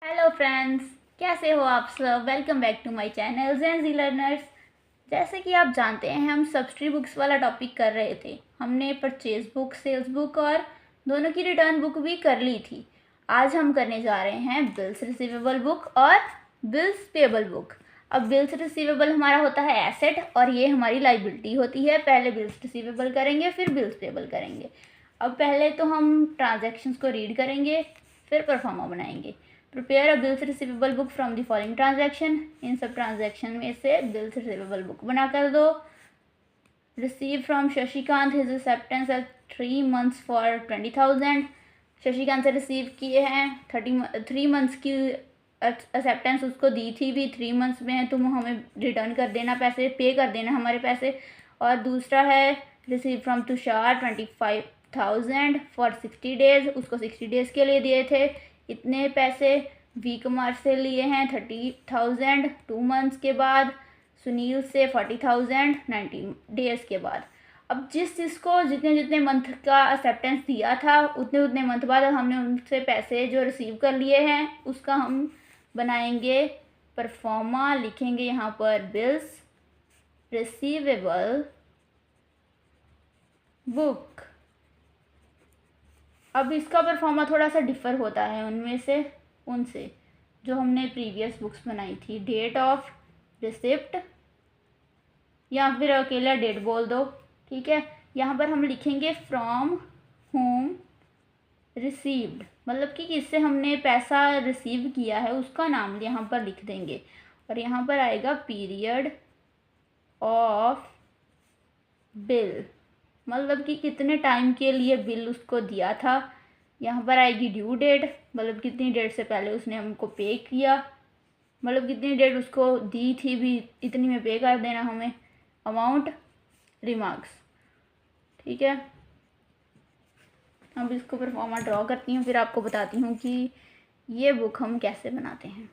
Hello friends, कैसे हो आप सब। Welcome back to my channel Zen Z learners. जैसे कि आप जानते हैं, हम सब्सिडी बुक्स वाला टॉपिक कर रहे थे। हमने परचेज बुक, सेल्स बुक और दोनों की रिटर्न बुक भी कर ली थी। आज हम करने जा रहे हैं बिल्स रिसीवेबल बुक और बिल्स पेबल बुक। अब बिल्स रिसीवेबल हमारा होता है एसेट और ये हमारी लाइबिलिटी होती है। पहले बिल्स रिसीवेबल करेंगे, फिर बिल्स पेबल करेंगे। अब पहले तो हम ट्रांजैक्शंस को रीड करेंगे, फिर परफॉर्मा बनाएंगे। Prepare a bills receivable book from the following transaction. इन सब ट्रांजैक्शन में से बिल्स रिसीवेबल बुक बना कर दो। Receive from Shashikant his acceptance at 3 months for 20,000। Shashikant से रिसीव किए हैं 3 months की एक्सेप्टेंस उसको दी थी भी। 3 months में है, तुम हमें रिटर्न कर देना, पैसे पे कर देना हमारे पैसे। और दूसरा है receive from Tushar 25,000 for 60 days। उसको 60 days के लिए दिए थे इतने पैसे। वी कुमार से लिए हैं 30,000 2 months के बाद। सुनील से 40,000 90 days के बाद। अब जिसको जितने जितने मंथ का एक्सेप्टेंस दिया था उतने उतने मंथ बाद हमने उनसे पैसे जो रिसीव कर लिए हैं उसका हम बनाएंगे परफॉर्मा। लिखेंगे यहाँ पर बिल्स रिसीवेबल बुक। अब इसका परफॉर्मा थोड़ा सा डिफ़र होता है उनसे जो हमने प्रीवियस बुक्स बनाई थी। डेट ऑफ रिसिप्ट या फिर अकेला डेट बोल दो, ठीक है। यहाँ पर हम लिखेंगे फ्रॉम होम रिसीव्ड, मतलब कि किससे हमने पैसा रिसीव किया है उसका नाम यहाँ पर लिख देंगे। और यहाँ पर आएगा पीरियड ऑफ बिल, मतलब कि कितने टाइम के लिए बिल उसको दिया था। यहाँ पर आएगी ड्यू डेट, मतलब कितनी डेट से पहले उसने हमको पे किया, मतलब कितनी डेट उसको दी थी भी, इतनी में पे कर देना हमें। अमाउंट, रिमार्क्स, ठीक है। अब इसको परफॉर्मा ड्रॉ करती हूँ, फिर आपको बताती हूँ कि ये बुक हम कैसे बनाते हैं।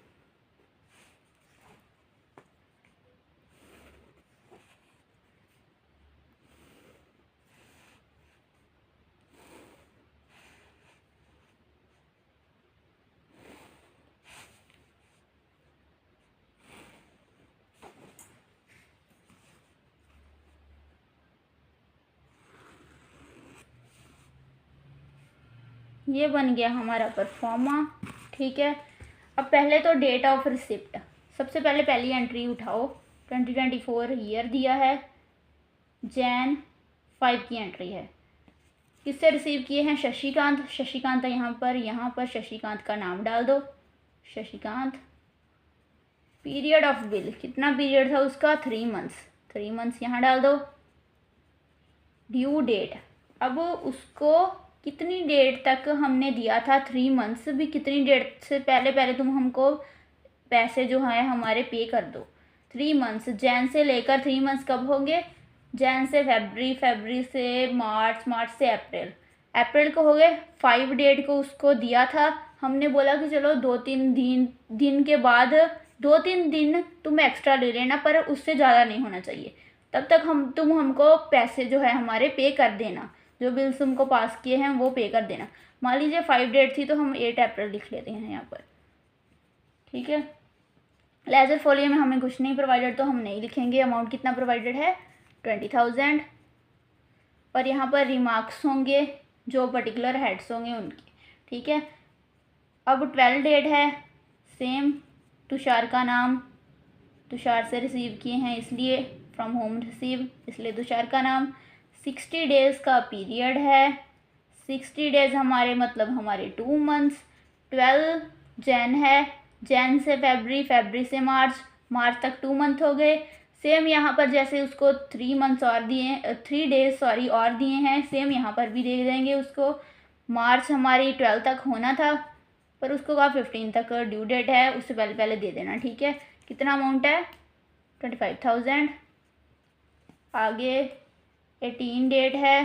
ये बन गया हमारा परफॉर्मा, ठीक है। अब पहले तो डेट ऑफ रिसिप्ट, सबसे पहले पहली एंट्री उठाओ। 2024 ईयर दिया है, जैन 5 की एंट्री है। किससे रिसीव किए हैं? शशिकांत। शशिकांत यहाँ पर शशिकांत का नाम डाल दो, शशिकांत। पीरियड ऑफ बिल, कितना पीरियड था उसका? 3 months, 3 months यहाँ डाल दो। ड्यू डेट, अब उसको कितनी डेट तक हमने दिया था? 3 months भी, कितनी डेट से पहले पहले तुम हमको पैसे जो है हमारे पे कर दो। 3 months, जैन से लेकर 3 months कब होंगे? जैन से फरवरी, फरवरी से मार्च, मार्च से अप्रैल, अप्रैल को हो गए। 5 डेट को उसको दिया था, हमने बोला कि चलो 2-3 दिन के बाद 2-3 दिन तुम एक्स्ट्रा ले लेना, पर उससे ज़्यादा नहीं होना चाहिए। तब तक तुम हमको पैसे जो है हमारे पे कर देना, जो बिल्स तुमको पास किए हैं वो पे कर देना। मान लीजिए 5 डेट थी तो हम 8 अप्रैल लिख लेते हैं यहाँ पर, ठीक है। लेजर फोलियो में हमें कुछ नहीं प्रोवाइडेड तो हम नहीं लिखेंगे। अमाउंट कितना प्रोवाइडेड है? 20,000। और यहाँ पर रिमार्क्स होंगे जो पर्टिकुलर हेड्स होंगे उनकी, ठीक है। अब 12 डेट है, सेम तुषार का नाम, तुषार से रिसीव किए हैं इसलिए फ्रॉम होम रिसीव, इसलिए तुषार का नाम। 60 डेज़ का पीरियड है, 60 डेज़ हमारे मतलब हमारे 2 months। 12 जैन है, जैन से फरवरी, फरवरी से मार्च, मार्च तक 2 month हो गए। सेम यहाँ पर जैसे उसको 3 months और दिए, 3 days सॉरी और दिए हैं, सेम यहाँ पर भी दे देंगे उसको। मार्च हमारी 12 तक होना था पर उसको कहा 15 तक ड्यू डेट है, उससे पहले पहले दे देना, ठीक है। कितना अमाउंट है? 25,000। आगे 18 डेट है,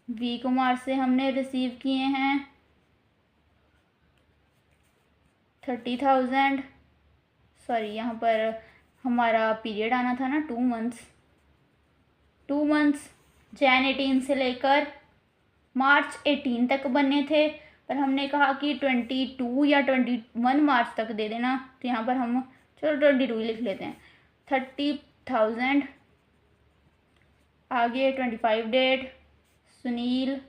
वी कुमार से हमने रिसीव किए हैं 30,000। सॉरी यहाँ पर हमारा पीरियड आना था ना 2 months, 2 months। जैन 18 से लेकर मार्च 18 तक बनने थे, पर हमने कहा कि 22 या 21 मार्च तक दे देना, तो यहाँ पर हम चलो 22 लिख लेते हैं। 30,000। आगे 25 डेट सुनील,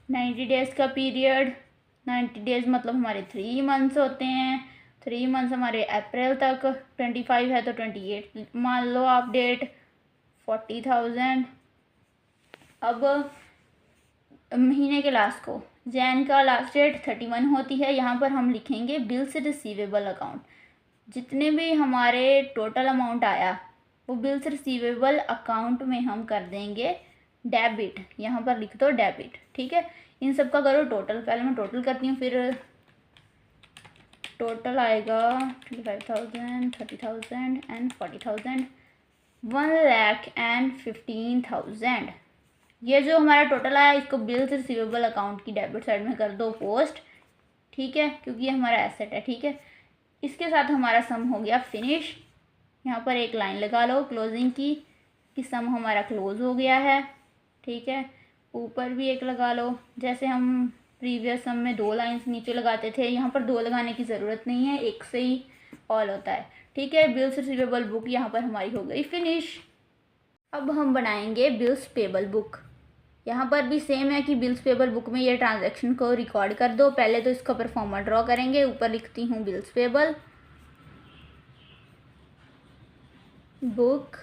90 डेज़ का पीरियड। 90 डेज़ मतलब हमारे 3 मंथ्स होते हैं। 3 मंथ्स हमारे अप्रैल तक। 25 है तो 28 मान लो आप डेट। 40,000। अब महीने के लास्ट को जैन का लास्ट डेट 31 होती है। यहाँ पर हम लिखेंगे बिल्स रिसीवेबल अकाउंट। जितने भी हमारे टोटल अमाउंट आया वो बिल्स रिसीवेबल अकाउंट में हम कर देंगे डेबिट। यहाँ पर लिख दो डेबिट, ठीक है। इन सब का करो टोटल। पहले मैं टोटल करती हूँ, फिर टोटल आएगा 25,000, 30,000 एंड 40,000, 1,15,000। ये जो हमारा टोटल आया इसको बिल्स रिसीवेबल अकाउंट की डेबिट साइड में कर दो पोस्ट, ठीक है, क्योंकि ये हमारा एसेट है, ठीक है। इसके साथ हमारा सम हो गया फिनिश। यहाँ पर एक लाइन लगा लो क्लोजिंग की कि सम हमारा क्लोज हो गया है, ठीक है। ऊपर भी एक लगा लो, जैसे हम प्रीवियस सम में 2 लाइंस नीचे लगाते थे, यहाँ पर 2 लगाने की ज़रूरत नहीं है, एक से ही ऑल होता है, ठीक है। बिल्स रिसीवेबल बुक यहाँ पर हमारी हो गई फिनिश। अब हम बनाएंगे बिल्स पेबल बुक। यहाँ पर भी सेम है कि बिल्स पेबल बुक में ये ट्रांजैक्शन को रिकॉर्ड कर दो। पहले तो इसका परफॉर्मा ड्रॉ करेंगे। ऊपर लिखती हूँ बिल्स पेबल बुक।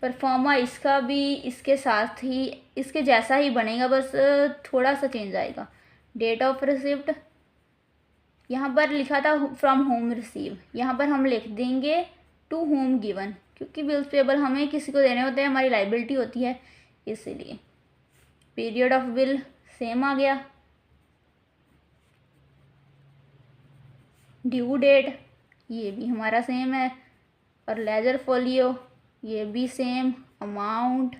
परफॉर्मा इसका भी इसके साथ ही इसके जैसा ही बनेगा, बस थोड़ा सा चेंज आएगा। डेट ऑफ रिसिप्ट यहाँ पर लिखा था फ्रॉम होम रिसीव, यहाँ पर हम लिख देंगे टू होम गिवन, क्योंकि बिल्स पेबल हमें किसी को देने होते हैं, हमारी लाइबिलिटी होती है, इसीलिए। पीरियड ऑफ बिल सेम आ गया। ड्यू डेट ये भी हमारा सेम है, और लेजर फोलियो ये भी सेम। अमाउंट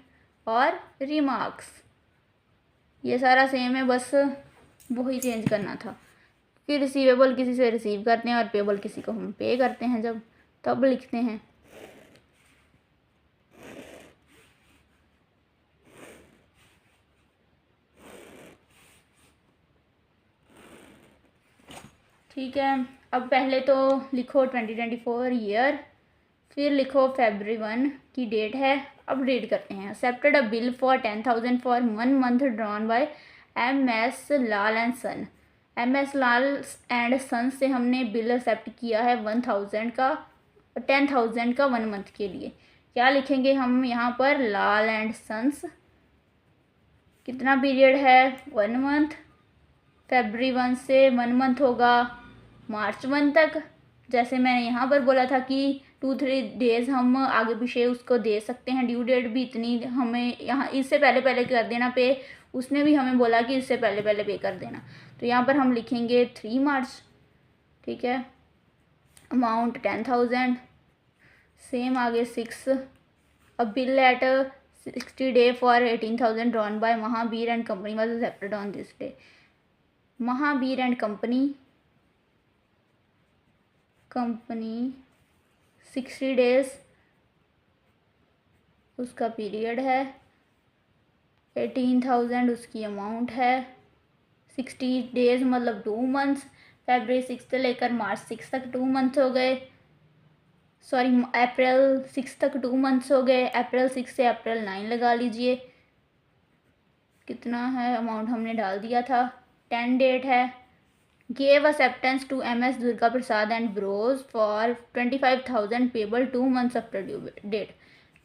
और रिमार्क्स ये सारा सेम है, बस वही चेंज करना था। फिर रिसीवेबल किसी से रिसीव करते हैं और पेबल किसी को हम पे करते हैं जब, तब लिखते हैं। ठीक है। अब पहले तो लिखो 2024 ईयर, फिर लिखो February 1 की डेट है। अब रीड करते हैं। Accepted a bill for 10,000 for 1 month drawn by MS Lal and son. MS Lal and son से हमने बिल एक्सेप्ट किया है 10,000 का 10,000 का 1 मंथ के लिए। क्या लिखेंगे हम यहाँ पर? लाल एंड सन्स। कितना पीरियड है? 1 मंथ। February 1 से 1 मंथ होगा March 1 तक। जैसे मैंने यहाँ पर बोला था कि 2-3 डेज़ हम आगे पीछे उसको दे सकते हैं। ड्यू डेट भी इतनी हमें यहाँ इससे पहले पहले कर देना पे। उसने भी हमें बोला कि इससे पहले पहले पे कर देना, तो यहाँ पर हम लिखेंगे 3 मार्च, ठीक है। अमाउंट 10,000 सेम आगे 6। अ bill eight 60 day for 18,000 drawn by Mahavir and company was accepted on this day. Mahavir and company 60 days उसका पीरियड है। 18,000 उसकी अमाउंट है। 60 डेज मतलब 2 मंथ्स। February 6 से लेकर March 6 तक 2 मंथ्स हो गए। सॉरी, April 6 तक 2 मंथ्स हो गए। April 6 से April 9 लगा लीजिए। कितना है? अमाउंट हमने डाल दिया था। 10 डेट है। Gave acceptance to MS Durga Prasad and Bros for 25,000 payable 2 months after due date।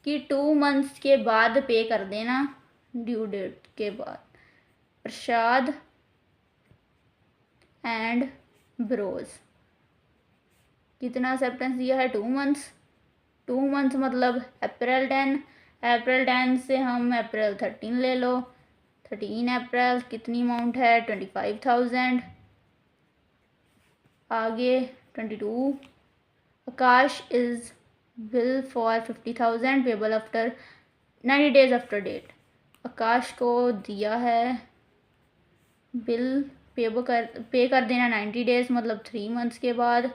कि 2 मंथ्स के बाद पे कर देना, ड्यू डेट के बाद। प्रसाद एंड ब्रोज कितना एक्सेप्टेंस दिया है? 2 मंथ्स। 2 मंथ्स मतलब April 10। April 10 से हम April 13 ले लो। 13 अप्रैल कितनी अमाउंट है? 25,000। आगे 22। Akash is bill for 50,000 payable आफ्टर 90 डेज आफ्टर डेट। आकाश को दिया है बिल पे कर देना 90 डेज मतलब 3 मंथ्स के बाद।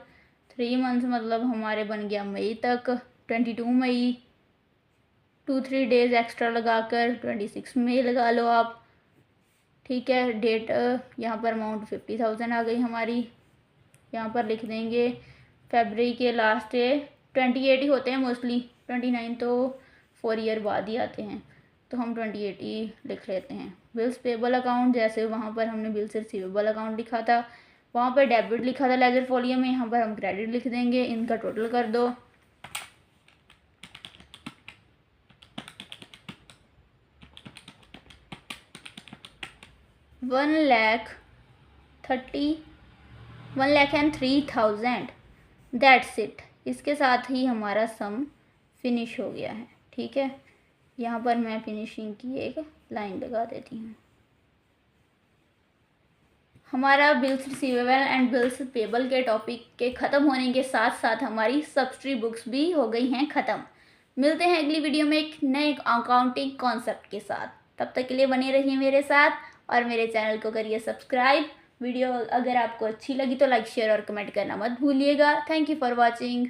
3 मंथ्स मतलब हमारे बन गया मई तक। 22 मई। 2-3 डेज एक्स्ट्रा लगाकर 26 मई लगा लो आप। ठीक है। डेट यहाँ पर अमाउंट 50,000 आ गई हमारी। यहाँ पर लिख देंगे फरवरी के लास्ट डे 28 ही होते हैं मोस्टली, 29 तो 4 ईयर बाद ही आते हैं, तो हम 28 ही लिख लेते हैं। बिल्स पेबल अकाउंट, जैसे वहाँ पर हमने बिल्स रिसीवेबल अकाउंट लिखा था, वहाँ पर डेबिट लिखा था लेजर फोलियो में, यहाँ पर हम क्रेडिट लिख देंगे। इनका टोटल कर दो। One lakh and 3,000, that's it. इसके साथ ही हमारा सम फिनिश हो गया है। ठीक है, यहाँ पर मैं फिनिशिंग की एक लाइन लगा देती हूँ। हमारा bills receivable and bills payable के टॉपिक के ख़त्म होने के साथ साथ हमारी सब्सिडी बुक्स भी हो गई हैं ख़त्म। मिलते हैं अगली वीडियो में एक नए अकाउंटिंग कॉन्सेप्ट के साथ। तब तक के लिए बने रहिए मेरे साथ और मेरे चैनल को करिए सब्सक्राइब। वीडियो अगर आपको अच्छी लगी तो लाइक शेयर और कमेंट करना मत भूलिएगा। Thank you for watching.